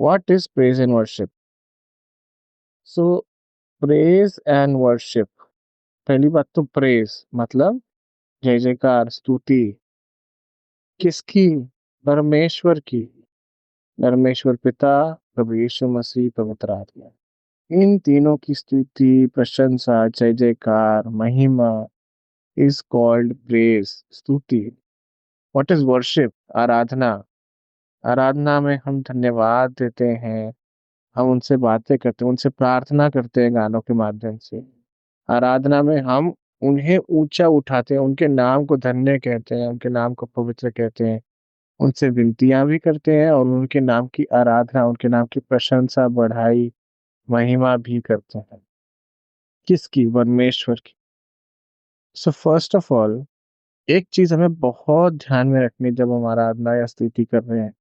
What is praise and worship? So praise and worship, पहली बात तो प्रेज मतलब जय जयकार, स्तुति। किसकी? परमेश्वर की। परमेश्वर पिता, प्रभु यीशु मसीह, पवित्र आत्मा, इन तीनों की स्तुति, प्रशंसा, जय जयकार, महिमा इज कॉल्ड प्रेज, स्तुति। What is worship? आराधना। आराधना में हम धन्यवाद देते हैं, हम उनसे बातें करते हैं, उनसे प्रार्थना करते हैं गानों के माध्यम से। आराधना में हम उन्हें ऊंचा उठाते हैं, उनके नाम को धन्य कहते हैं, उनके नाम को पवित्र कहते हैं, उनसे विनतियां भी करते हैं और उनके नाम की आराधना, उनके नाम की प्रशंसा, बढ़ाई, महिमा भी करते हैं। किसकी? परमेश्वर की। सो फर्स्ट ऑफ ऑल, एक चीज हमें बहुत ध्यान में रखनी है जब हम आराधना या स्तुति कर रहे हैं,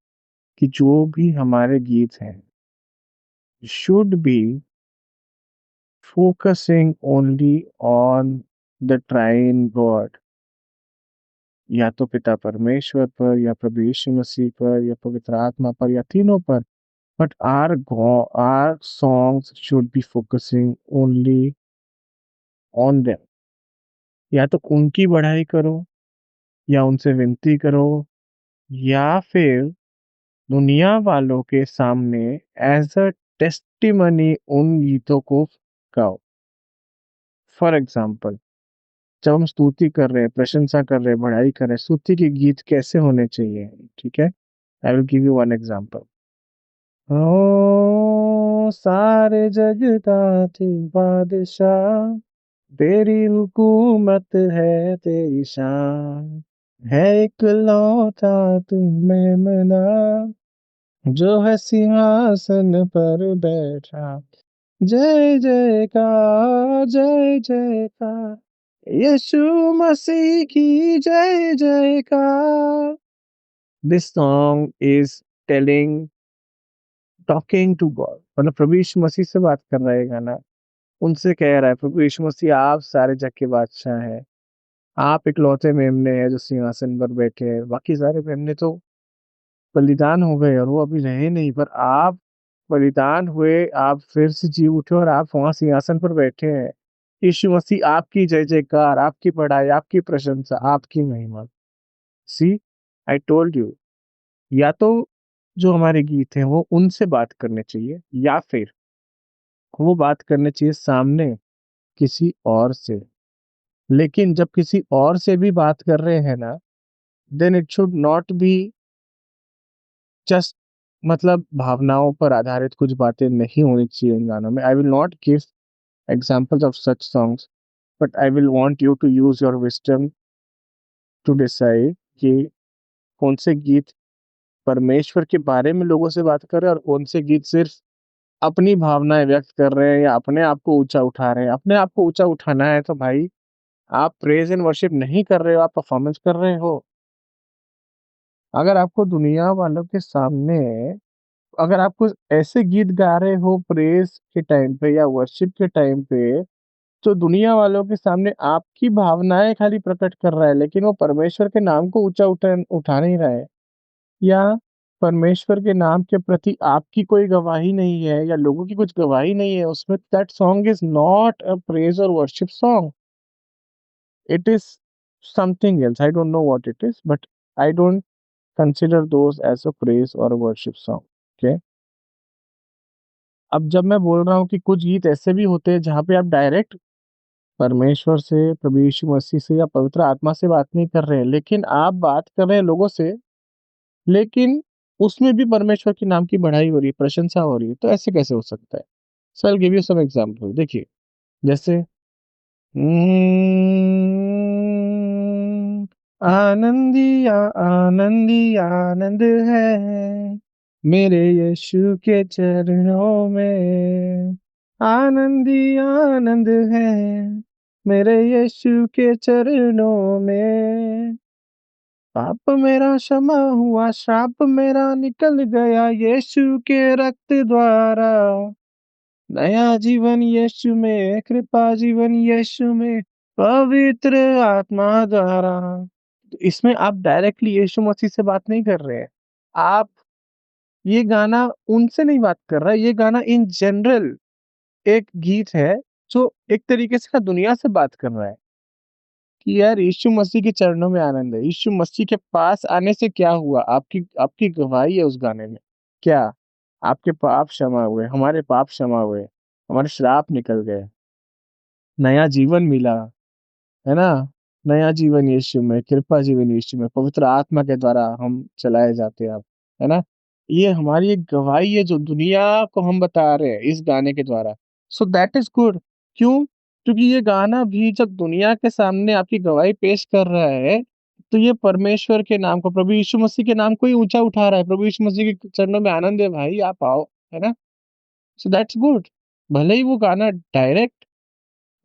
कि जो भी हमारे गीत हैं should be focusing only on the triune God, या तो पिता परमेश्वर पर, या प्रभु यीशु मसीह पर, या पवित्र आत्मा पर, या तीनों पर। But our songs should be focusing only on them. या तो उनकी बढ़ाई करो, या उनसे विनती करो, या फिर दुनिया वालों के सामने एज अ टेस्टिमनी उन गीतों को गाओ। फॉर एग्जाम्पल, जब हम स्तुति कर रहे हैं, प्रशंसा कर रहे हैं, बढ़ाई कर रहे हैं, स्तुति के गीत कैसे होने चाहिए? ठीक है, I will give you one example. ओ सारे जग का तू बादशाह, तेरी हुकूमत है, तेरी शान है, इकलौता तू मेमना, जो है सिंहासन पर बैठा। जय जयकार, जय जयकार, यीशु मसीह की जय जयकार। This song is telling, talking to God, मतलब प्रभु यीशु मसीह से बात कर रहा है गाना। उनसे कह रहा है, प्रभु यीशु मसीह आप सारे जग के बादशाह हैं, आप इकलौते मेमने हैं जो सिंहासन पर बैठे हैं। बाकी सारे मेमने तो बलिदान हो गए और वो अभी रहे नहीं, पर आप बलिदान हुए, आप फिर से जी उठे और आप वहां सिंहासन पर बैठे हैं। यीशु मसीह आपकी जय जयकार, आपकी बड़ाई, आपकी प्रशंसा, आपकी महिमा। सी, आई टोल्ड यू, या तो जो हमारे गीत हैं वो उनसे बात करने चाहिए, या फिर वो बात करने चाहिए सामने किसी और से। लेकिन जब किसी और से भी बात कर रहे हैं ना, then it should not be just, मतलब भावनाओं पर आधारित कुछ बातें नहीं होनी चाहिए इन गानों में। I will not give examples of such songs, but I will want you to use your wisdom to decide कि कौन से गीत परमेश्वर के बारे में लोगों से बात कर रहे हैं और कौन से गीत सिर्फ अपनी भावनाएं व्यक्त कर रहे हैं या अपने आप को ऊंचा उठा रहे हैं। अपने आप को ऊंचा उठाना है तो भाई आप प्रेज एंड वर्शिप नहीं कर रहे हो, आप परफॉर्मेंस कर रहे हो। अगर आपको दुनिया वालों के सामने, अगर आप कुछ ऐसे गीत गा रहे हो प्रेज के टाइम पे या वर्शिप के टाइम पे, तो दुनिया वालों के सामने आपकी भावनाएं खाली प्रकट कर रहा है, लेकिन वो परमेश्वर के नाम को ऊंचा उठा नहीं रहा है, या परमेश्वर के नाम के प्रति आपकी कोई गवाही नहीं है, या लोगों की कुछ गवाही नहीं है उसमें, that song is not a praise और worship song, it is something else. I don't know what it is, but I don't consider those as a praise और वर्शिप सॉन्ग। ओके, अब जब मैं बोल रहा हूँ कि कुछ गीत ऐसे भी होते हैं जहाँ पे आप डायरेक्ट परमेश्वर से, प्रभु यीशु मसीह से या पवित्र आत्मा से बात नहीं कर रहे हैं, लेकिन आप बात कर रहे हैं लोगों से, लेकिन उसमें भी परमेश्वर के नाम की बढ़ाई हो रही है, प्रशंसा हो रही है, तो ऐसे कैसे हो सकता है? So I will give you some example. देखिए, जैसे आनंदी आनंदी आनंद है मेरे यीशु के चरणों में, आनंदी आनंद है मेरे यीशु के चरणों में, पाप मेरा क्षमा हुआ, श्राप मेरा निकल गया यीशु के रक्त द्वारा, नया जीवन यीशु में, कृपा जीवन यीशु में, पवित्र आत्मा द्वारा। तो इसमें आप डायरेक्टली यीशु मसीह से बात नहीं कर रहे हैं, आप ये गाना उनसे नहीं बात कर रहा है, ये गाना इन जनरल एक गीत है जो एक तरीके से ना दुनिया से बात कर रहा है कि यार यीशु मसीह के चरणों में आनंद है। यीशु मसीह के पास आने से क्या हुआ? आपकी आपकी गवाही है उस गाने में। क्या? आपके पाप क्षमा हुए, हमारे पाप क्षमा हुए, हमारे श्राप निकल गए, नया जीवन मिला, है ना? नया जीवन यीशु में, कृपा जीवन यीशु में, पवित्र आत्मा के द्वारा हम चलाए जाते हैं अब, है ना? ये हमारी एक गवाही है जो दुनिया को हम बता रहे हैं इस गाने के द्वारा। So that is good. क्यों? क्योंकि ये गाना भी जब दुनिया के सामने आपकी गवाही पेश कर रहा है, तो ये परमेश्वर के नाम को, प्रभु यीशु मसीह के नाम को ही ऊँचा उठा रहा है। प्रभु यीशु मसीह के चरणों में आनंद है भाई, आप आओ, है ना? So that's good. भले ही वो गाना डायरेक्ट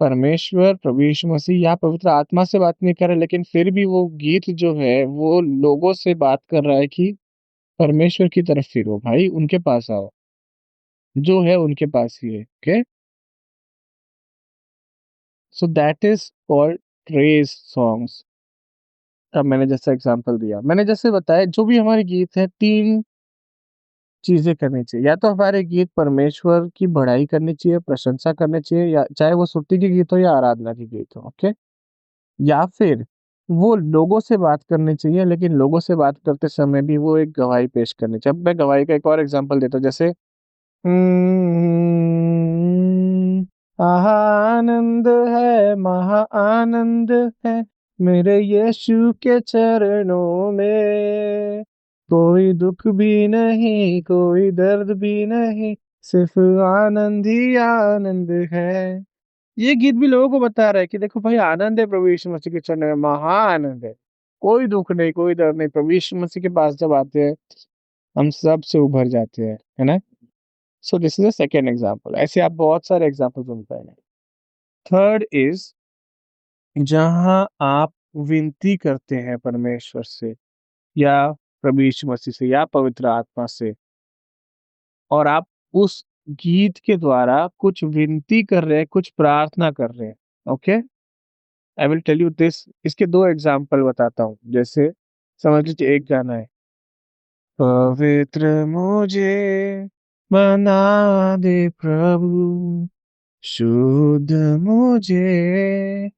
परमेश्वर, प्रभु यीशु मसीह या पवित्र आत्मा से बात नहीं कर रहा है, लेकिन फिर भी वो गीत जो है, वो लोगों से बात कर रहा है कि परमेश्वर की तरफ फिरो भाई, उनके पास आओ, जो है उनके पास ही है, okay? So that is called praise songs. अब मैंने जैसा एग्ज़ाम्पल दिया, मैंने जैसे बताया जो भी हमारे गीत हैं 3 चीज़ें करनी चाहिए। या तो हमारे गीत परमेश्वर की बड़ाई करनी चाहिए, प्रशंसा करनी चाहिए, या चाहे वो स्तुति के गीत हो या आराधना के गीत हो, ओके? या फिर वो लोगों से बात करनी चाहिए, लेकिन लोगों से बात करते समय भी वो एक गवाही पेश करनी चाहिए। अब मैं गवाही का एक और एग्ज़ाम्पल देता हूँ, जैसे आहा आनंद है, महा आनंद है, मेरे यीशु के चरणों में। कोई दुःख भी नहीं, कोई दर्द भी नहीं, सिर्फ़ आनंद ही आनंद है। ये गीत भी लोगों को बता रहा है कि देखो भाई, आनंद है प्रभु यीशु मसीह के चरणों में, महा आनंद है। कोई दुःख नहीं, कोई दर्द नहीं, प्रभु यीशु मसीह के पास जब आते हैं, हम सब से उभर जाते हैं, है ना? So this is the second example. ऐसे आप बहुत सारे एग्ज़ाम्पल सुन पाएँगे। थर्ड इज़ जहाँ आप विनती करते हैं परमेश्वर से या प्रभु यीशु मसीह से या पवित्र आत्मा से, और आप उस गीत के द्वारा कुछ विनती कर रहे हैं, कुछ प्रार्थना कर रहे हैं, okay? I will tell you this. इसके 2 एग्ज़ाम्पल बताता हूँ। जैसे समझ लीजिए एक गाना है, पवित्र मुझे बना दे प्रभु, शुद्ध मुझे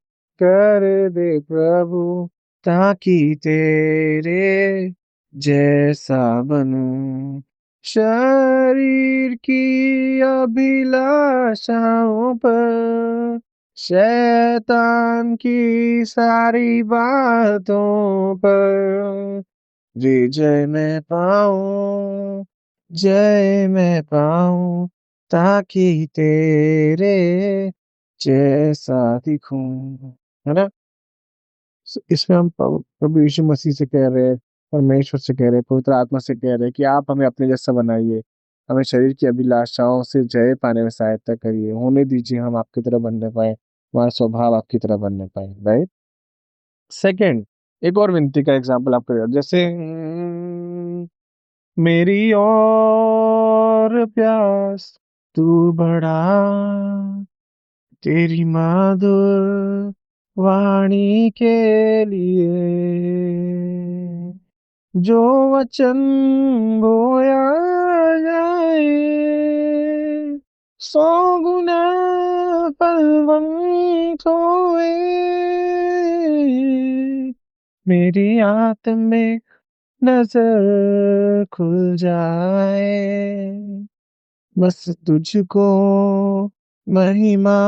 कर दे प्रभु, ताकि तेरे जैसा बनूं। शरीर की अभिलाषाओं पर, शैतान की सारी बातों पर विजय मैं पाऊँ, जय मैं पाऊँ, ताकि तेरे जैसा दिखूँ। है ना? इसमें हम प्रभु यीशु मसीह से कह रहे हैं, परमेश्वर से कह रहे हैं, पवित्र आत्मा से कह रहे हैं कि आप हमें अपने जैसा बनाइए। हमें शरीर की अभिलाषाओं से जय पाने में सहायता करिए। होने दीजिए हम आपकी तरह बनने पाएँ, हमारा स्वभाव आपकी तरह बनने पाए, राइट? सेकंड, एक और विनती का एग्ज़ाम्पल आपको जैसे मेरी और प्यास तू बढ़ा, तेरी मधुर वाणी के लिए, जो वचन बोया जाए, 100 गुना फलवंत होए। मेरी आत्म में नजर खुल जाए, बस तुझको महिमा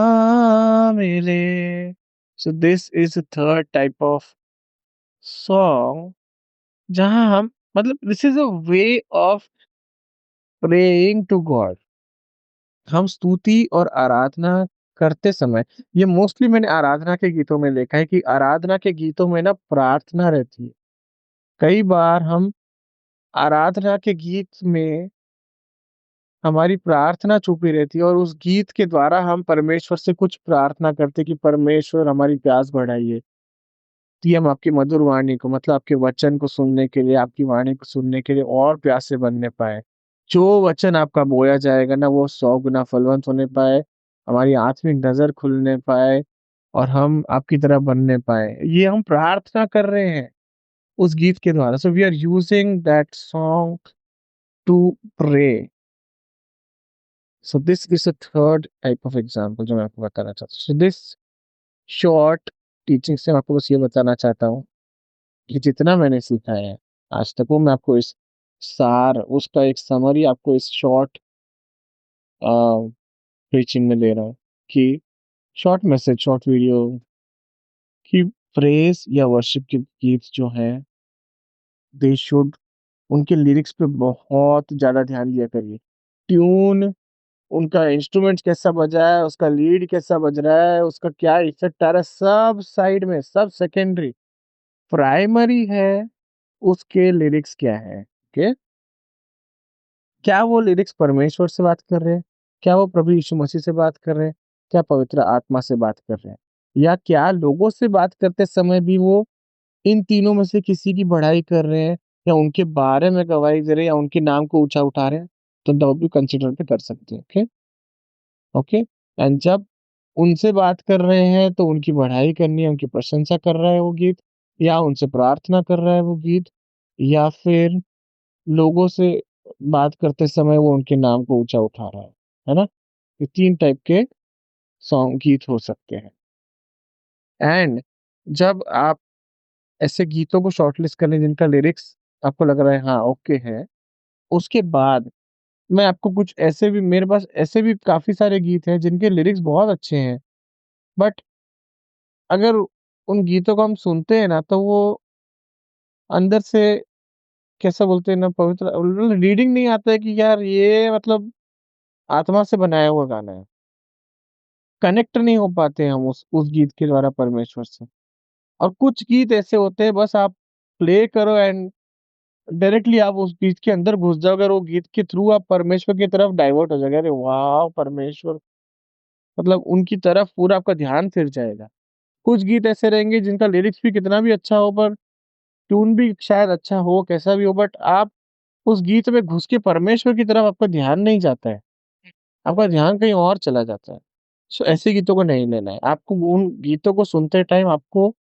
मिले। So this is third type of song जहाँ हम, मतलब this is a way of praying to God. हम स्तुति और आराधना करते समय, ये मोस्टली मैंने आराधना के गीतों में देखा है कि आराधना के गीतों में ना प्रार्थना रहती है। कई बार हम आराधना के गीत में हमारी प्रार्थना छुपी रहती है और उस गीत के द्वारा हम परमेश्वर से कुछ प्रार्थना करते हैं कि परमेश्वर हमारी प्यास बढ़ाइए, कि हम आपकी मधुर वाणी को, मतलब आपके वचन को सुनने के लिए, आपकी वाणी को सुनने के लिए और प्यासे बनने पाएँ। जो वचन आपका बोया जाएगा ना, वो 100 गुना फलवंत होने पाए, हमारी आत्मिक नज़र खुलने पाए और हम आपकी तरह बनने पाएँ। ये हम प्रार्थना कर रहे हैं उस गीत के द्वारा। So we are using that song to pray. So this is a third type of example जो मैं आपको बताना चाहता हूँ। सो दिस शॉर्ट टीचिंग से मैं आपको बस ये बताना चाहता हूँ कि जितना मैंने सीखा है आज तक, वो मैं आपको इस सार उसका एक समरी आपको इस शॉर्ट प्रीचिंग में दे रहा हूँ कि शॉर्ट मैसेज, शॉर्ट वीडियो कि प्रेज या वर्शिप के गीत जो हैं, दे शुड, उनके लिरिक्स पे बहुत ज़्यादा ध्यान दिया करिए। ट्यून, उनका इंस्ट्रूमेंट कैसा बजा है, उसका लीड कैसा बज रहा है, उसका क्या इफ़ेक्ट आ रहा है, सब साइड में, सब सेकेंडरी। प्राइमरी है उसके लिरिक्स क्या है, ओके? क्या वो लिरिक्स परमेश्वर से बात कर रहे हैं? क्या वो प्रभु यीशु मसीह से बात कर रहे हैं? क्या पवित्र आत्मा से बात कर रहे हैं? या क्या लोगों से बात करते समय भी वो इन तीनों में से किसी की बढ़ाई कर रहे हैं, या उनके बारे में गवाही दे रहे हैं, या उनके नाम को ऊँचा उठा रहे हैं? तो तब भी कंसीडर पे कर सकते हैं, ओके? ओके? एंड जब उनसे बात कर रहे हैं तो उनकी बढ़ाई करनी है, उनकी प्रशंसा कर रहा है वो गीत, या उनसे प्रार्थना कर रहा है वो गीत, या फिर लोगों से बात करते समय वो उनके नाम को ऊँचा उठा रहा है ना? ये 3 टाइप के सॉन्ग गीत हो सकते हैं। एंड जब आप ऐसे गीतों को शॉर्टलिस्ट कर लें जिनका लिरिक्स आपको लग रहा है हाँ, ओके है, उसके बाद मैं आपको कुछ ऐसे भी, मेरे पास ऐसे भी काफ़ी सारे गीत हैं जिनके लिरिक्स बहुत अच्छे हैं, बट अगर उन गीतों को हम सुनते हैं ना, तो वो अंदर से कैसा बोलते हैं ना, पवित्र रीडिंग नहीं आता है कि यार ये मतलब आत्मा से बनाया हुआ गाना है। कनेक्ट नहीं हो पाते हम उस गीत के द्वारा परमेश्वर से। और कुछ गीत ऐसे होते हैं बस आप प्ले करो एंड डायरेक्टली आप उस गीत के अंदर घुस जाओगे, और वो गीत के थ्रू आप परमेश्वर की तरफ डाइवर्ट हो जाओगे। अरे वाह! परमेश्वर, मतलब उनकी तरफ पूरा आपका ध्यान फिर जाएगा। कुछ गीत ऐसे रहेंगे जिनका लिरिक्स भी कितना भी अच्छा हो, पर ट्यून भी शायद अच्छा हो, कैसा भी हो, बट आप उस गीत में घुस के परमेश्वर की तरफ आपका ध्यान नहीं जाता है। आपका ध्यान कहीं और चला जाता है। सो ऐसे गीतों को नहीं लेना है। आपको उन गीतों को सुनते टाइम आपको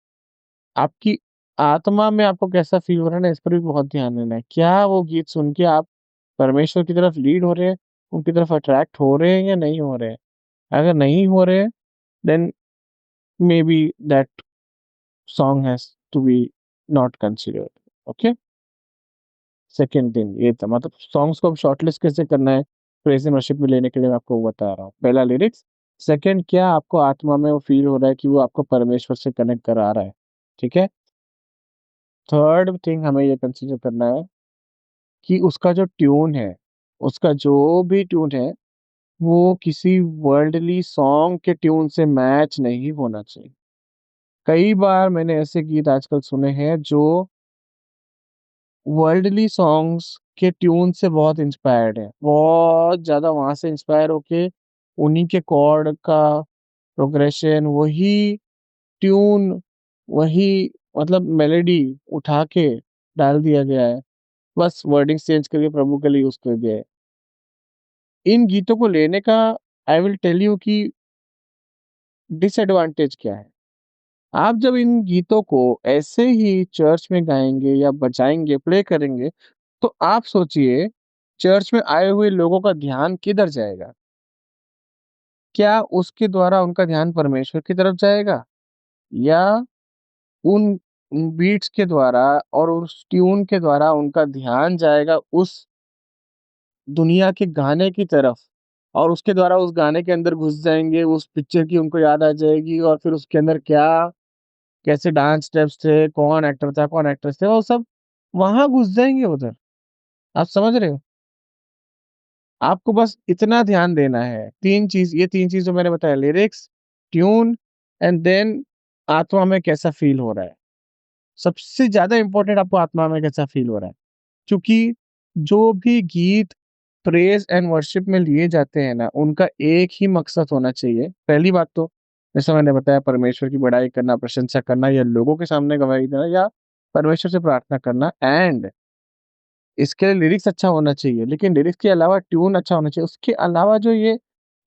आपकी आत्मा में आपको कैसा फ़ील हो रहा है ना, इस पर भी बहुत ध्यान देना है। क्या वो गीत सुन के आप परमेश्वर की तरफ लीड हो रहे हैं, उनकी तरफ अट्रैक्ट हो रहे हैं या नहीं हो रहे हैं? अगर नहीं हो रहे हैं, then maybe that song has to be not considered, okay? Second thing ये था, मतलब सॉन्ग्स को अब शॉर्टलिस्ट कैसे करना है, प्रेज़ एंड वर्शिप में लेने के लिए मैं आपको वो बता रहा हूँ। पहला लिरिक्स, सेकंड क्या आपको आत्मा में वो फ़ील हो रहा है कि वो आपको परमेश्वर से कनेक्ट करा रहा है, ठीक है? थर्ड थिंग हमें ये कंसीडर करना है कि उसका जो ट्यून है, उसका जो भी ट्यून है, वो किसी वर्ल्डली सॉन्ग के ट्यून से मैच नहीं होना चाहिए। कई बार मैंने ऐसे गीत आजकल सुने हैं जो वर्ल्डली सॉन्ग्स के ट्यून से बहुत इंस्पायर्ड हैं। बहुत ज़्यादा वहाँ से इंस्पायर होके उन्हीं के कॉर्ड का प्रोग्रेशन, वही ट्यून, वही मतलब मेलोडी उठा के डाल दिया गया है। बस वर्डिंग्स चेंज करके प्रभु के लिए यूज़ कर दिया है। इन गीतों को लेने का आई विल टेल यू कि डिसएडवांटेज क्या है। आप जब इन गीतों को ऐसे ही चर्च में गाएँगे या बजाएँगे, प्ले करेंगे, तो आप सोचिए चर्च में आए हुए लोगों का ध्यान किधर जाएगा? क्या उसके द्वारा उनका ध्यान परमेश्वर की तरफ जाएगा? या उन बीट्स के द्वारा और उस ट्यून के द्वारा उनका ध्यान जाएगा उस दुनिया के गाने की तरफ, और उसके द्वारा उस गाने के अंदर घुस जाएँगे, उस पिक्चर की उनको याद आ जाएगी, और फिर उसके अंदर क्या कैसे डांस स्टेप्स थे, कौन एक्टर था, कौन एक्ट्रेस थे, वो सब वहाँ घुस जाएँगे उधर। आप समझ रहे हो? आपको बस इतना ध्यान देना है। 3 चीज़, ये 3 चीज़ जो मैंने बताया, लिरिक्स, ट्यून एंड देन आत्मा में कैसा फ़ील हो रहा है। सबसे ज़्यादा इम्पोर्टेंट आपको आत्मा में कैसा फ़ील हो रहा है। क्योंकि जो भी गीत प्रेज़ एंड वर्शिप में लिए जाते हैं ना, उनका एक ही मकसद होना चाहिए। पहली बात तो जैसा मैंने बताया, परमेश्वर की बड़ाई करना, प्रशंसा करना, या लोगों के सामने गवाही देना, या परमेश्वर से प्रार्थना करना। एंड इसके लिए लिरिक्स अच्छा होना चाहिए, लेकिन लिरिक्स के अलावा ट्यून अच्छा होना चाहिए। उसके अलावा जो ये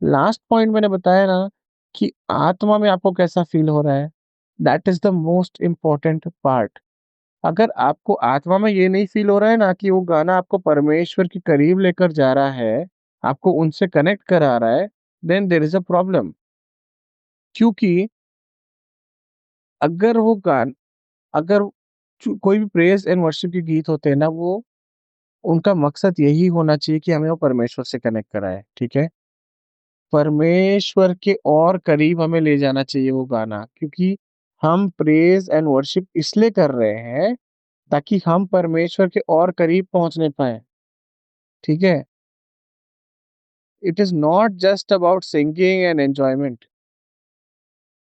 लास्ट पॉइंट मैंने बताया ना कि आत्मा में आपको कैसा फ़ील हो रहा है, that is the most important part. अगर आपको आत्मा में ये नहीं फ़ील हो रहा है ना कि वो गाना आपको परमेश्वर के करीब लेकर जा रहा है, आपको उनसे कनेक्ट करा रहा है, then there is a problem. क्योंकि अगर वो गान अगर चु कोई भी प्रेज़ एंड वर्शिप के गीत होते हैं ना, वो उनका मकसद यही होना चाहिए कि हमें वो परमेश्वर से कनेक्ट कराए, ठीक है? परमेश्वर के और करीब हमें ले जाना चाहिए वो गाना, क्योंकि हम प्रेज़ एंड वर्शिप इसलिए कर रहे हैं, ताकि हम परमेश्वर के और करीब पहुँचने पाएँ, ठीक है? It is not just about singing and enjoyment.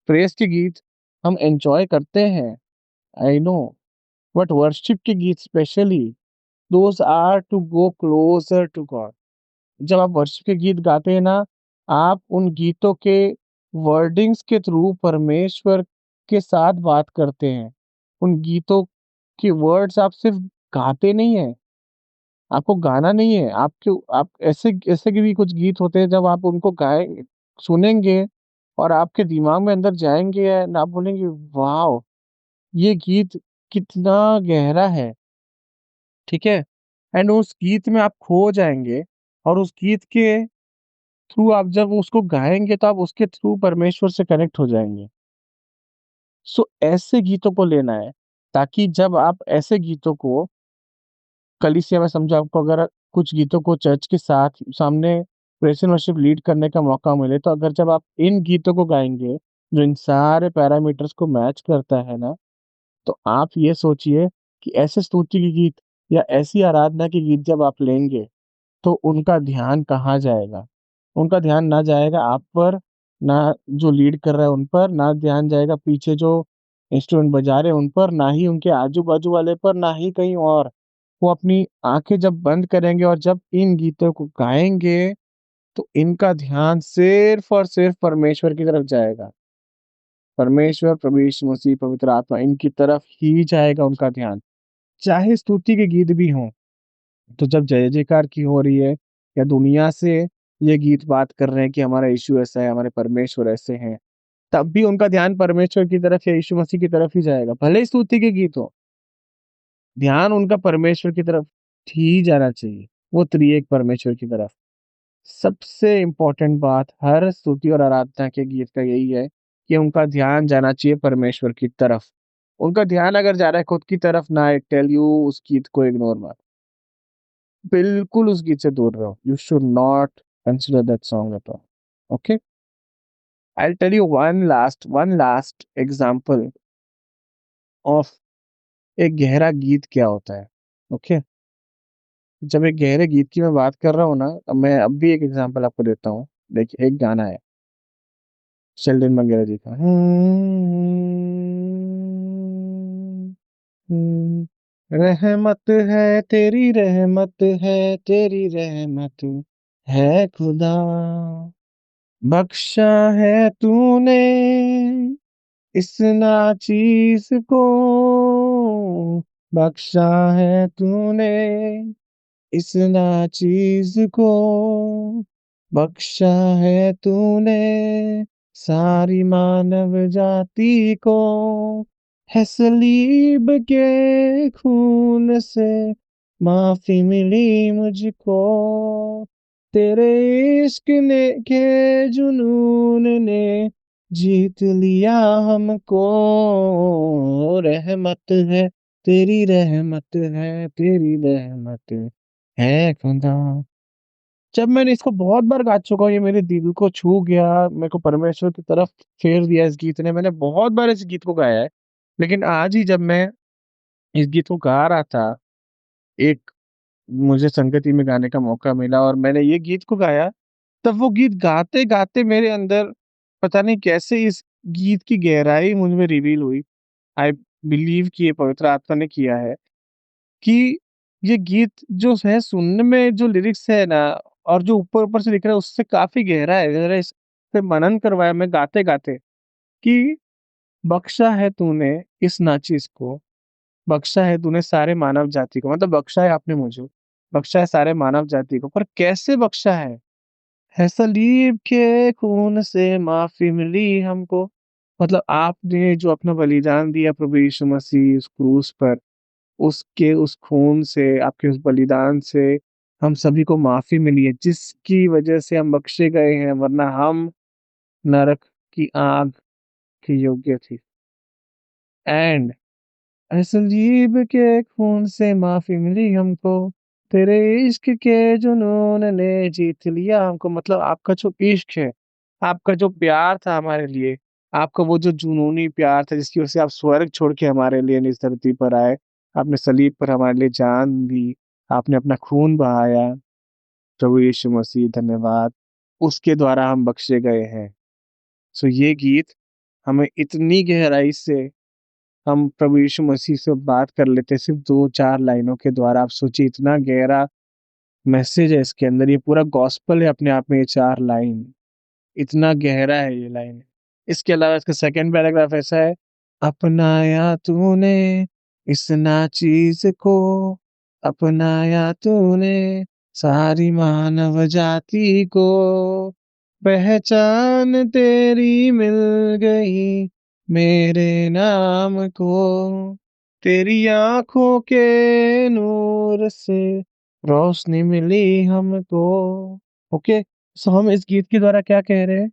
Praise के गीत हम एन्जॉय करते हैं, आई नो, बट वर्शिप के गीत specially, those are to go closer to God. जब आप वर्शिप के गीत गाते हैं ना, आप उन गीतों के वर्डिंग्स के थ्रू परमेश्वर के साथ बात करते हैं। उन गीतों के वर्ड्स आप सिर्फ़ गाते नहीं हैं, आपको गाना नहीं है, आप ऐसे ऐसे के भी कुछ गीत होते हैं जब आप उनको सुनेंगे और आपके दिमाग में अंदर जाएँगे एंड आप बोलेंगे वॉव! ये गीत कितना गहरा है, ठीक है? एंड उस गीत में आप खो जाएँगे और उस गीत के थ्रू आप जब उसको गाएँगे तो आप उसके थ्रू परमेश्वर से कनेक्ट हो जाएँगे। सो ऐसे गीतों को लेना है, ताकि जब आप ऐसे गीतों को कलीसिया में समझो आपको अगर कुछ गीतों को चर्च के साथ सामने प्रेज़ एंड वर्शिप लीड करने का मौका मिले, तो अगर जब आप इन गीतों को गाएँगे, जो इन सारे पैरामीटर्स को मैच करता है ना, तो आप ये सोचिए कि ऐसे स्तुति के गीत या ऐसी आराधना के गीत जब आप लेंगे, तो उनका ध्यान कहाँ जाएगा? उनका ध्यान ना जाएगा आप पर, ना जो लीड कर रहा है उन पर, ना ध्यान जाएगा पीछे जो इंस्ट्रूमेंट बजा रहे हैं उन पर, ना ही उनके आजू-बाजू वाले पर, ना ही कहीं और। वो अपनी आँखें जब बंद करेंगे और जब इन गीतों को गाएँगे, तो इनका ध्यान सिर्फ़ और सिर्फ़ परमेश्वर की तरफ जाएगा। परमेश्वर, प्रभु यीशु मसीह, पवित्र आत्मा इनकी तरफ ही जाएगा उनका ध्यान। चाहे स्तुति के गीत भी हों, तो जब जय-जयकार की हो रही है या दुनिया से ये गीत बात कर रहे हैं कि हमारा यीशु ऐसा है, हमारे परमेश्वर ऐसे हैं, तब भी उनका ध्यान परमेश्वर की तरफ या यीशु मसीह की तरफ ही जाएगा। भले ही स्तुति के गीत हों, ध्यान उनका परमेश्वर की तरफ ही जाना चाहिए, वो त्रिएक परमेश्वर की तरफ। सबसे इम्पोर्टेंट बात हर स्तुति और आराधना के गीत का यही है कि उनका ध्यान जाना चाहिए परमेश्वर की तरफ। उनका ध्यान अगर जा रहा है खुद की तरफ ना, आई टेल यू उस गीत को इग्नोर मत। बिल्कुल उस गीत से दूर रहो। You should not consider that song at all. Okay? I will tell you one last example of एक गहरा गीत क्या होता है। ओके? जब एक गहरे गीत की मैं बात कर रहा हूँ ना, मैं अब भी एक एग्जांपल आपको देता हूँ। देखिए एक गाना है शेल्डन वगैरह जी का। रहमत है तेरी, रहमत है तेरी, रहमत है खुदा, बख्शा है तूने इस नाचीज को, बख्शा है तूने इस नाचीज को, बख्शा है तूने सारी मानव जाति को, है सलीब के खून से माफी मिली मुझको, तेरे इश्क ने के जुनून ने जीत लिया हमको, रहमत है तेरी, रहमत है तेरी, रहमत है खुदा। जब मैंने इसको बहुत बार गा चुका हूँ, ये मेरे दिल को छू गया, मेरे को परमेश्वर की तरफ फेर दिया इस गीत ने, मैंने बहुत बार इस गीत को गाया है। लेकिन आज ही जब मैं इस गीत को गा रहा था, एक मुझे संगति में गाने का मौका मिला और मैंने ये गीत को गाया, तब वो गीत गाते-गाते मेरे अंदर पता नहीं कैसे इस गीत की गहराई मुझ में रिवील हुई। आई बिलीव कि ये पवित्र आत्मा ने किया है कि ये गीत जो है सुनने में जो लिरिक्स है ना और जो ऊपर-ऊपर से दिख रहा है उससे काफ़ी गहरा है। ज़रा इस पे मनन करवाया मैं गाते-गाते कि बख्शा है तूने इस नाचीज़ को, बख्शा है तूने सारे मानव जाति को, मतलब बख्शा है आपने मुझे, बख्शा है सारे मानव जाति को, पर कैसे बख्शा है? है सलीब के खून से माफ़ी मिली हमको। मतलब आपने जो अपना बलिदान दिया प्रभु यीशु मसीह उस क्रूस पर, उसके उस खून से, आपके उस बलिदान से हम सभी को माफ़ी मिली है, जिसकी वज़ह से हम बख्शे गए हैं, वरना हम नरक की आग के योग्य थे। एंड सलीब के खून से माफ़ी मिली हमको, तेरे इश्क के जुनून ने जीत लिया हमको। मतलब आपका जो इश्क है, आपका जो प्यार था हमारे लिए, आपका वो जो जुनूनी प्यार था जिसकी वजह से आप स्वर्ग छोड़ के हमारे लिए इस धरती पर आए, आपने सलीब पर हमारे लिए जान दी, आपने अपना खून बहाया। प्रभु यीशु मसीह धन्यवाद, उसके द्वारा हम बख्शे गए हैं। सो ये गीत हमें इतनी गहराई से हम प्रभु यीशु मसीह से बात कर लेते हैं सिर्फ 2-4 लाइनों के द्वारा। आप सोचिए इतना गहरा मैसेज है इसके अंदर, ये पूरा गॉस्पेल है अपने आप में ये 4 लाइन, इतना गहरा है ये लाइन। इसके अलावा इसका सेकंड पैराग्राफ ऐसा है, अपनाया तूने इस नाचीज़ को, अपनाया तूने सारी मानव जाति को, पहचान तेरी मिल गई मेरे नाम को, तेरी आँखों के नूर से रोशनी मिली हमको। ओके, सो हम इस गीत के द्वारा क्या कह रहे हैं?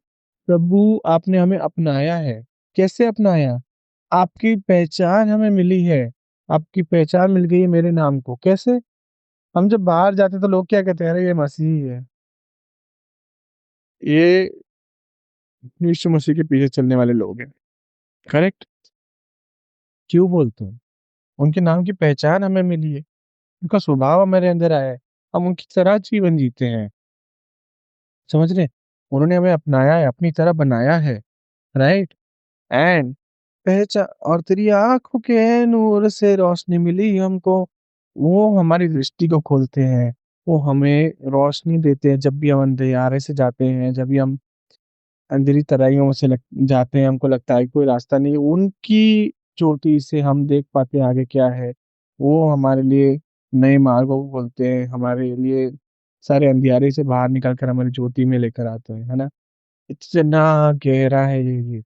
प्रभु आपने हमें अपनाया है। कैसे अपनाया? आपकी पहचान हमें मिली है। आपकी पहचान मिल गई है मेरे नाम को। कैसे? हम जब बाहर जाते हैं तो लोग क्या कहते हैं? अरे ये मसीही है। ये यीशु मसीह के पीछे चलने वाले लोग हैं। करेक्ट? क्यों बोलते हैं? उनके नाम की पहचान हमें मिली है। उनका स्वभाव हमारे अंदर आया है। हम उनकी तरह जीवन जीते हैं। समझ रहे हैं? उन्होंने हमें अपनाया है, अपनी तरह बनाया है। राइट? एंड और तेरी आँखों के नूर से रोशनी मिली हमको। वो हमारी दृष्टि को खोलते हैं, वो हमें रोशनी देते हैं जब भी हम अंधियारे से जाते हैं, जब भी हम अंधेरी तराइयों में से जाते हैं, हमको लगता है कि कोई रास्ता नहीं है, उनकी ज्योति से हम देख पाते हैं आगे क्या है। वो हमारे लिए नए मार्गों को खोलते हैं, हमारे लिए सारे अंधियारे से बाहर निकल कर हमारी ज्योति में लेकर आते हैं, है ना? इतना गहरा है ये गीत।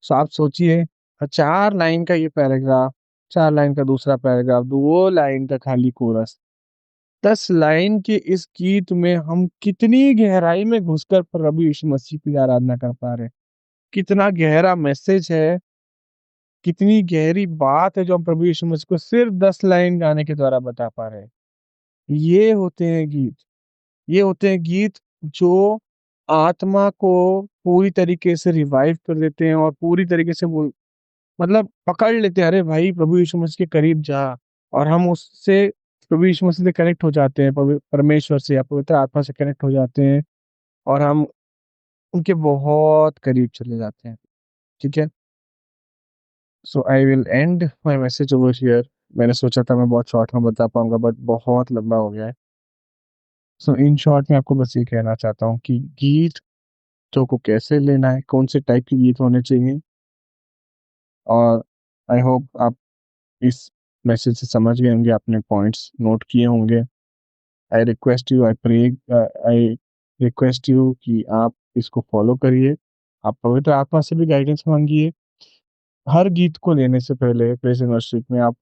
सो आप सोचिए, 4 लाइन का ये पैराग्राफ, 4 लाइन का दूसरा पैराग्राफ, 2 लाइन का खाली कोरस। 10 लाइन के इस गीत में हम कितनी गहराई में घुसकर प्रभु यीशु मसीह की आराधना कर पा रहे हैं। कितना गहरा मैसेज है, कितनी गहरी बात है जो हम प्रभु यीशु मसीह को सिर्फ 10 लाइन गाने के द्वारा बता पा रहे हैं। ये होते हैं गीत। ये होते हैं गीत जो आत्मा को पूरी तरीके से रिवाइव कर देते हैं और पूरी तरीके से वो मतलब पकड़ लेते हैं, अरे भाई प्रभु यीशु मसीह के करीब जा, और हम उससे प्रभु यीशु मसीह से कनेक्ट हो जाते हैं, परमेश्वर से या पवित्र आत्मा से कनेक्ट हो जाते हैं और हम उनके बहुत करीब चले जाते हैं। ठीक है? So I will end my message over here. मैंने सोचा था मैं बहुत शॉर्ट में बता पाऊँगा बट बहुत लंबा हो गया है। सो इन शॉर्ट मैं आपको बस ये कहना चाहता हूँ कि गीतों को कैसे लेना है, कौन से टाइप के गीत होने चाहिए, और आई होप आप इस मैसेज से समझ गए होंगे, आपने पॉइंट्स नोट किए होंगे। I request you, I request you कि आप इसको फॉलो करिए। आप पवित्र आत्मा से भी गाइडेंस मांगिए। हर गीत को लेने से पहले प्रेज़ एंड वर्शिप में आप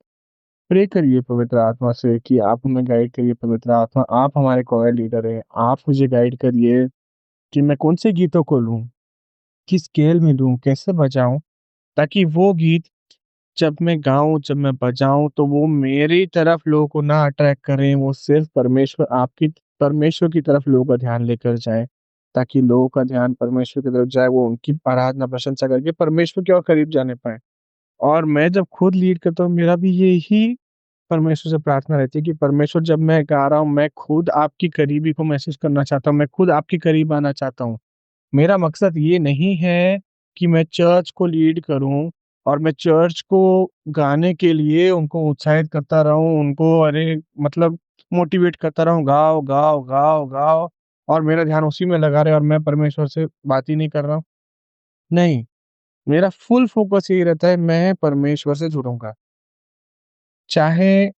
प्रे करिए पवित्र आत्मा से कि आप हमें गाइड करिए। पवित्र आत्मा, आप हमारे कोयर लीडर हैं, आप मुझे गाइड करिए कि मैं कौन से गीतों को लूँ, किस स्केल में लूँ, कैसे बजाऊँ, ताकि वो गीत जब मैं गाऊँ, जब मैं बजाऊँ तो वो मेरी तरफ लोगों को ना अट्रैक्ट करें, वो सिर्फ़ परमेश्वर की तरफ लोगों का ध्यान लेकर जाएँ। ताकि लोगों का ध्यान परमेश्वर की तरफ जाए, वो उनकी आराधना प्रशंसा करके परमेश्वर की ओर करीब जाने पाएँ। और मैं जब खुद लीड करता हूँ, मेरा भी यही परमेश्वर से प्रार्थना रहती है कि परमेश्वर, जब मैं गा रहा हूँ, मैं खुद आपकी करीबी को महसूस करना चाहता हूँ, मैं खुद आपके करीब आना चाहता हूँ। मेरा मकसद ये नहीं है कि मैं चर्च को लीड करूँ और मैं चर्च को गाने के लिए उनको उत्साहित करता रहूँ, उनको मतलब मोटिवेट करता रहूँ, गाओ, गाओ, गाओ, गाओ, और मेरा ध्यान उसी में लगा रहे और मैं परमेश्वर से बात ही नहीं कर रहा हूँ। नहीं, मेरा फुल फ़ोकस यही रहता है, मैं परमेश्वर से जुड़ूँगा। चाहे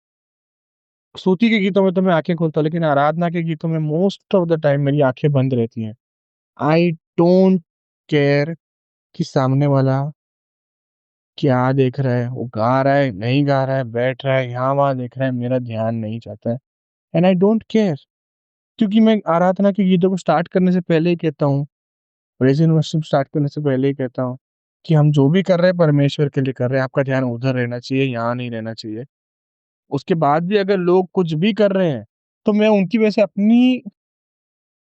स्तुति के गीतों में तो मैं आँखें खोलता हूँ, लेकिन आराधना के गीतों में मोस्ट ऑफ द टाइम मेरी आँखें बंद रहती हैं। आई डोंट केयर कि सामने वाला क्या देख रहा है, वो गा रहा है, नहीं गा रहा है, बैठ रहा है, यहाँ वहाँ देख रहा है, मेरा ध्यान नहीं जाता है। एंड आई डोंट केयर, क्योंकि मैं आराधना के गीतों को स्टार्ट करने से पहले ही कहता हूँ, प्रेज़ एंड वर्शिप स्टार्ट करने से पहले ही कहता हूँ कि हम जो भी कर रहे हैं परमेश्वर के लिए कर रहे हैं, आपका ध्यान उधर रहना चाहिए, यहाँ नहीं रहना चाहिए। उसके बाद भी अगर लोग कुछ भी कर रहे हैं, तो मैं उनकी वजह से अपनी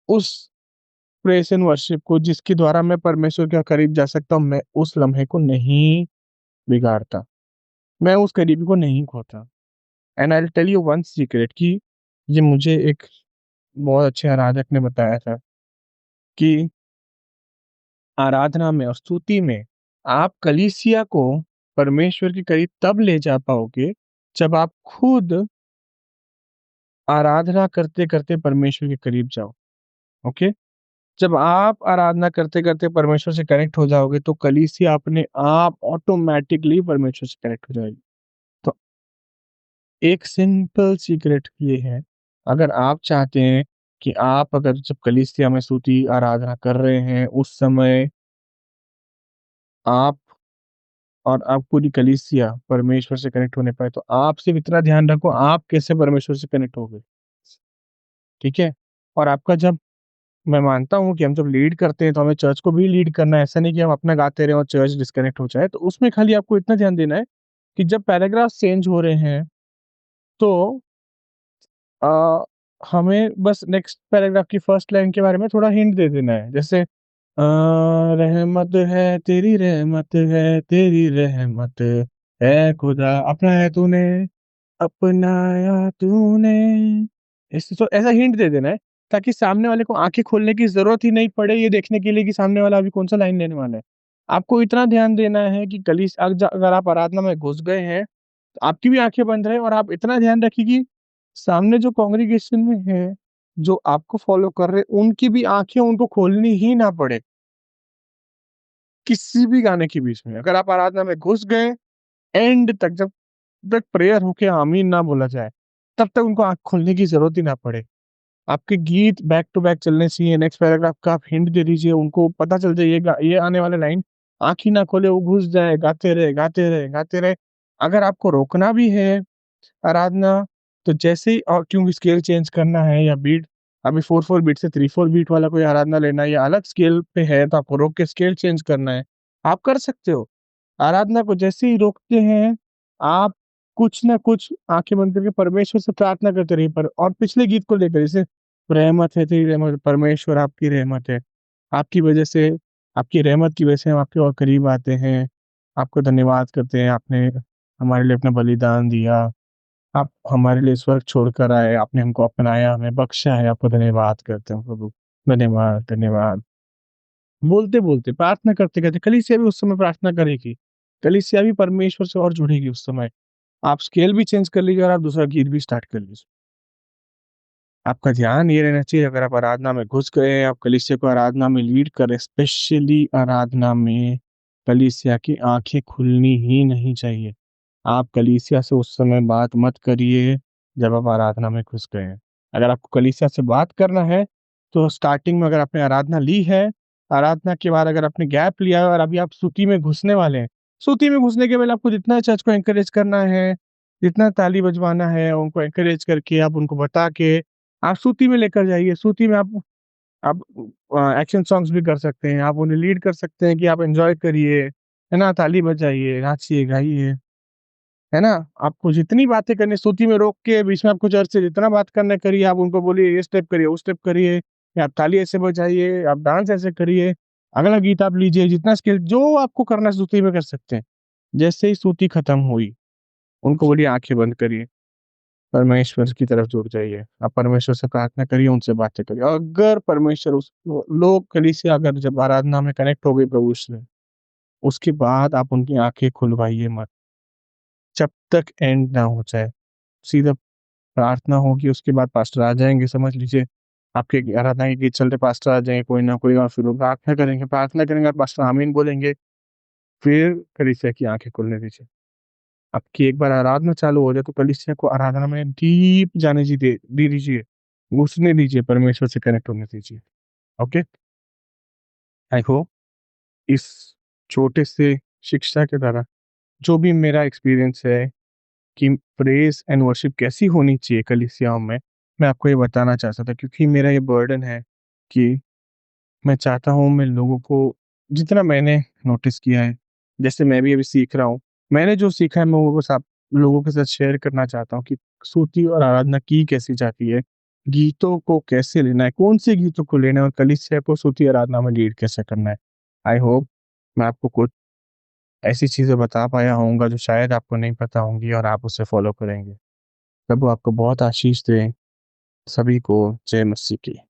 उस प्रेज़ एंड वर्शिप को, जिसके द्वारा मैं परमेश्वर के करीब जा सकता हूँ, मैं उस लम्हे को नहीं बिगाड़ता। मैं उस करीबी को नहीं खोता। And I will tell you one secret कि ये मुझे एक बहुत अच्छे आराधक ने बताया था कि आराधना में और स्तुति में आप कलीसिया को परमेश्वर के करीब तब ले जा पाओगे, जब आप खुद आराधना करते-करते परमेश्वर के करीब जाओ, ओके? जब आप आराधना करते-करते परमेश्वर से कनेक्ट हो जाओगे, तो कलीसिया अपने आप ऑटोमैटिकली परमेश्वर से कनेक्ट हो जाएगी। तो एक सिंपल सीक्रेट ये है, अगर आप चाहते हैं कि आप अगर जब कलीसिया में स्तुति आराधना कर रहे हैं, उस समय आप और आप पूरी कलीसिया परमेश्वर से कनेक्ट होने पाए, तो आप सिर्फ़ इतना ध्यान रखो, आप कैसे परमेश्वर से कनेक्ट होगे, ठीक है? और आपका जब मैं मानता हूँ कि हम जब लीड करते हैं, तो हमें चर्च को भी लीड करना है, ऐसा नहीं कि हम अपना गाते रहें और चर्च डिस्कनेक्ट हो जाए। तो उसमें खाली आपको इतना ध्यान देना है कि जब पैराग्राफ्स चेंज हो रहे हैं, तो अ, हमें बस नेक्स्ट पैराग्राफ की फर्स्ट लाइन के बारे में थोड़ा हिंट दे देना है। जैसे तेरी रहमत है खुदा, अपनाया तूने, अपनाया तूने। इस तो ऐसा हिंट दे देना है, ताकि सामने वाले को आँखें खोलने की ज़रूरत ही नहीं पड़े ये देखने के लिए कि सामने वाला अभी कौन-सा लाइन लेने वाला है। आपको इतना ध्यान देना है कि अगर आप आराधना में घुस गए हैं, तो आपकी भी आँखें बंद रहें और आप इतना ध्यान रखिए कि सामने जो कांग्रीगेशन में है, जो आपको फ़ॉलो कर रहे हैं, उनकी भी आँखें उनको खोलनी ही ना पड़े, किसी भी गाने के बीच में। अगर आप आराधना में घुस गए, एंड तक जब तक प्रेयर होके आमीन ना बोला जाए, तब तक उनको आँख खोलने की ज़रूरत ही ना पड़े। आपके गीत बैक टू बैक चलने चाहिए, नेक्स्ट पैराग्राफ का आप हिंट दे दीजिए, उनको पता चल जाए ये आने वाला लाइन, आँख ही ना खोले, वो घुस जाए, गाते रहे, गाते रहे, गाते रहे। अगर आपको रोकना भी है आराधना, तो जैसे ही ट्यून की स्केल चेंज करना है या बीट, अभी 4/4 बीट से 3/4 बीट वाला कोई आराधना लेना है या अलग स्केल पे है, तो आपको रोक के स्केल चेंज करना है, आप कर सकते हो। आराधना को जैसे ही रोकते हैं, आप कुछ न कुछ आँखें बंद करके परमेश्वर से प्रार्थना करते रहिए, पर और पिछले गीत को लेकर, जैसे रहमत है तेरी रहमत, परमेश्वर आपकी रहमत है। आपकी वजह से, आपकी रहमत की वजह से हम आपके और करीब आते हैं। आपको धन्यवाद करते हैं, आपने हमारे लिए अपना बलिदान दिया। आप हमारे लिए स्वर्ग छोड़कर आए, आपने हमको अपनाया, हमें बख्शा है, आपको धन्यवाद करते हैं प्रभु। धन्यवाद, धन्यवाद। बोलते-बोलते, प्रार्थना करते-करते, कलीसिया भी उस समय प्रार्थना करेगी। कलीसिया भी परमेश्वर से और जुड़ेगी उस समय। आप स्केल भी चेंज कर लीजिए और आप दूसरा गीत भी स्टार्ट कर लीजिए। आपका ध्यान ये रहना चाहिए, अगर आप आराधना में घुस गए हैं, आप कलीसिया को आराधना में लीड कर रहे हैं, स्पेशली आराधना में कलीसिया की आँखें खुलनी ही नहीं चाहिए। आप कलीसिया से उस समय बात मत करिए, जब आप आराधना में घुस गए हैं। अगर आपको कलीसिया से बात करना है, तो स्टार्टिंग में अगर आपने आराधना ली है, आराधना के बाद अगर आपने गैप लिया है और अभी आप स्तुति में घुसने वाले हैं, स्तुति में घुसने के पहले आपको जितना चर्च को एनकरेज करना है, जितना ताली बजवाना है, उनको एनकरेज करके, आप उनको बता के, आप स्तुति में लेकर जाइए। स्तुति में आप एक्शन सॉन्ग्स भी कर सकते हैं, आप उन्हें लीड कर सकते हैं कि आप एन्जॉय करिए, है ना? ताली बजाइए, नाचिए, गाइए। है ना? आपको जितनी बातें करनी है स्तुति में रोक के बीच में आपको चर्च से जितना बात करना है करिए, आप उनको बोलिए ये स्टेप करिए, वो स्टेप करिए, या आप ताली ऐसे बजाइए, आप डांस ऐसे करिए, अगला गीत आप लीजिए, जितना स्किल जो आपको करना है स्तुति में कर सकते हैं। जैसे ही स्तुति खत्म हुई, उनको बोलिए आँखें बंद करिए, परमेश्वर की तरफ जुड़ जाइए। आप परमेश्वर से प्रार्थना करिए, उनसे बातें करिए। अगर परमेश्वर उस लोग कलीसिया अगर जब आराधना में कनेक्ट हो गई प्रभु से, उसके बाद आप उनकी आँखें खुलवाइए मत, जब तक एंड ना हो जाए। सीधा प्रार्थना होगी, उसके बाद पास्टर आ जाएँगे, समझ लीजिए आपके आराधना के गीत चलते पास्टर आ जाएँगे कोई ना कोई, और फिर वो प्रार्थना करेंगे और पास्टर आमीन बोलेंगे, फिर कलीसिया की आँखें खुलने दीजिए। आपकी एक बार आराधना चालू हो जाए, तो कलीसिया को आराधना में डीप जाने दे दीजिए, घुसने दीजिए, परमेश्वर से कनेक्ट होने दीजिए। ओके? आई होप इस छोटे से शिक्षा के द्वारा जो भी मेरा एक्सपीरियंस है कि प्रेज़ एंड वर्शिप कैसी होनी चाहिए कलीसियाओं में, मैं आपको ये बताना चाहता था क्योंकि मेरा ये बर्डन है कि मैं चाहता हूँ मैं लोगों को जितना मैंने नोटिस किया है, जैसे मैं भी अभी सीख रहा हूँ, मैंने जो सीखा है मैं वो बस आप लोगों के साथ शेयर करना चाहता हूँ कि स्तुति और आराधना की कैसी जाती है, गीतों को कैसे लेना है, कौन-से गीतों को लेना है और कलीसिया को स्तुति आराधना में लीड कैसे करना है। आई होप मैं आपको कुछ ऐसी चीज़ें बता पाया होऊँगा जो शायद आपको नहीं पता होंगी और आप उसे फ़ॉलो करेंगे। प्रभु आपको बहुत आशीष दे। सभी को जय मसीह की।